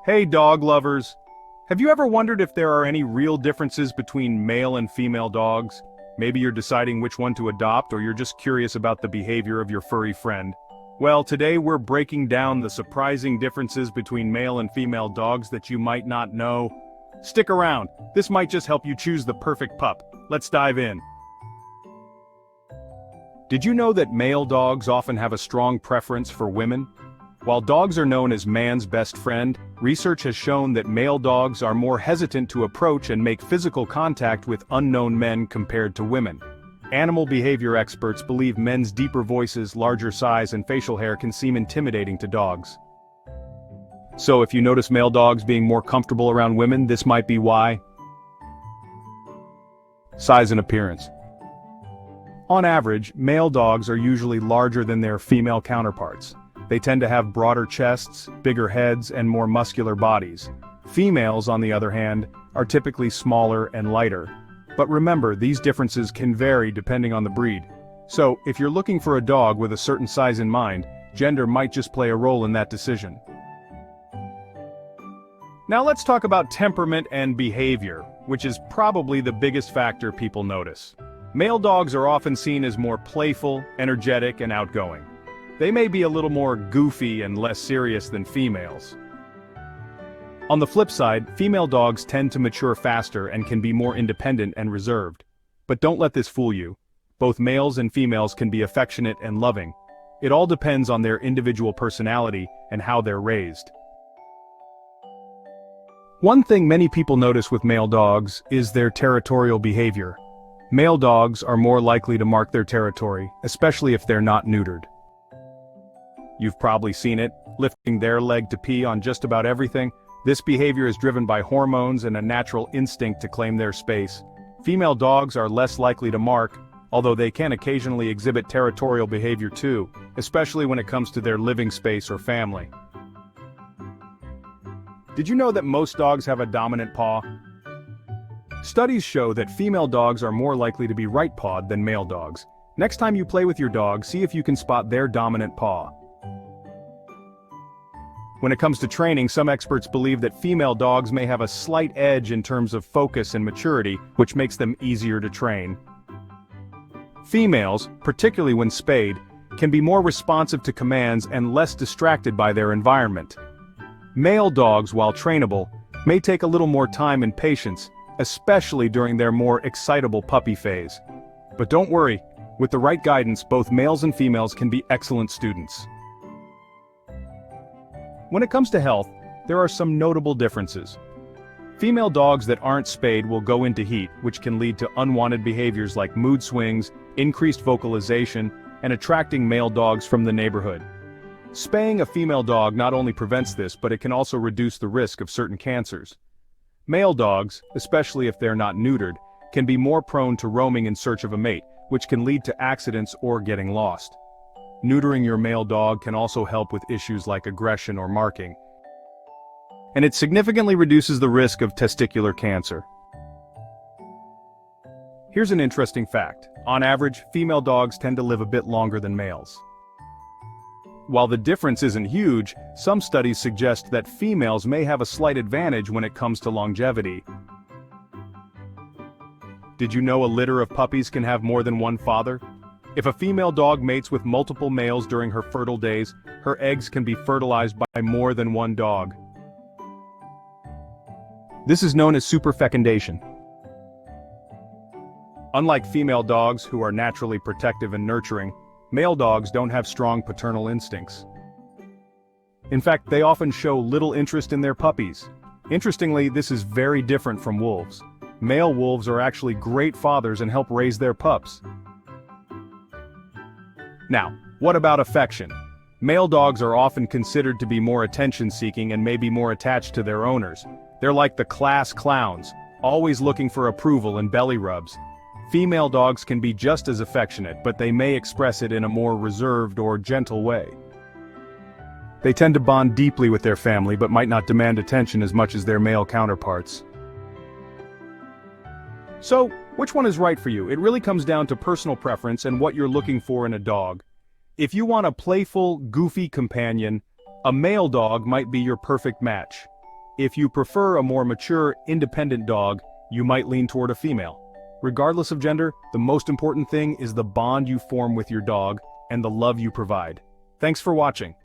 Hey dog lovers! Have you ever wondered if there are any real differences between male and female dogs? Maybe you're deciding which one to adopt, or you're just curious about the behavior of your furry friend. Well, today we're breaking down the surprising differences between male and female dogs that you might not know. Stick around, this might just help you choose the perfect pup. Let's dive in. Did you know that male dogs often have a strong preference for women? While dogs are known as man's best friend, research has shown that male dogs are more hesitant to approach and make physical contact with unknown men compared to women. Animal behavior experts believe men's deeper voices, larger size, and facial hair can seem intimidating to dogs. So if you notice male dogs being more comfortable around women, this might be why. Size and appearance. On average, male dogs are usually larger than their female counterparts. They tend to have broader chests, bigger heads, and more muscular bodies. Females, on the other hand, are typically smaller and lighter. But remember, these differences can vary depending on the breed. So, if you're looking for a dog with a certain size in mind, gender might just play a role in that decision. Now let's talk about temperament and behavior, which is probably the biggest factor people notice. Male dogs are often seen as more playful, energetic, and outgoing. They may be a little more goofy and less serious than females. On the flip side, female dogs tend to mature faster and can be more independent and reserved. But don't let this fool you. Both males and females can be affectionate and loving. It all depends on their individual personality and how they're raised. One thing many people notice with male dogs is their territorial behavior. Male dogs are more likely to mark their territory, especially if they're not neutered. You've probably seen it, lifting their leg to pee on just about everything. This behavior is driven by hormones and a natural instinct to claim their space. Female dogs are less likely to mark, although they can occasionally exhibit territorial behavior too, especially when it comes to their living space or family. Did you know that most dogs have a dominant paw? Studies show that female dogs are more likely to be right-pawed than male dogs. Next time you play with your dog, see if you can spot their dominant paw. When it comes to training, some experts believe that female dogs may have a slight edge in terms of focus and maturity, which makes them easier to train. Females, particularly when spayed, can be more responsive to commands and less distracted by their environment. Male dogs, while trainable, may take a little more time and patience, especially during their more excitable puppy phase. But don't worry, with the right guidance, both males and females can be excellent students. When it comes to health, there are some notable differences. Female dogs that aren't spayed will go into heat, which can lead to unwanted behaviors like mood swings, increased vocalization, and attracting male dogs from the neighborhood. Spaying a female dog not only prevents this, but it can also reduce the risk of certain cancers. Male dogs, especially if they're not neutered, can be more prone to roaming in search of a mate, which can lead to accidents or getting lost. Neutering your male dog can also help with issues like aggression or marking. And it significantly reduces the risk of testicular cancer. Here's an interesting fact. On average, female dogs tend to live a bit longer than males. While the difference isn't huge, some studies suggest that females may have a slight advantage when it comes to longevity. Did you know a litter of puppies can have more than one father? If a female dog mates with multiple males during her fertile days, her eggs can be fertilized by more than one dog. This is known as superfecundation. Unlike female dogs, who are naturally protective and nurturing, male dogs don't have strong paternal instincts. In fact, they often show little interest in their puppies. Interestingly, this is very different from wolves. Male wolves are actually great fathers and help raise their pups. Now, what about affection? Male dogs are often considered to be more attention-seeking and may be more attached to their owners. They're like the class clowns, always looking for approval and belly rubs. Female dogs can be just as affectionate, but they may express it in a more reserved or gentle way. They tend to bond deeply with their family but might not demand attention as much as their male counterparts. So, which one is right for you? It really comes down to personal preference and what you're looking for in a dog. If you want a playful, goofy companion, a male dog might be your perfect match. If you prefer a more mature, independent dog, you might lean toward a female. Regardless of gender, the most important thing is the bond you form with your dog and the love you provide. Thanks for watching.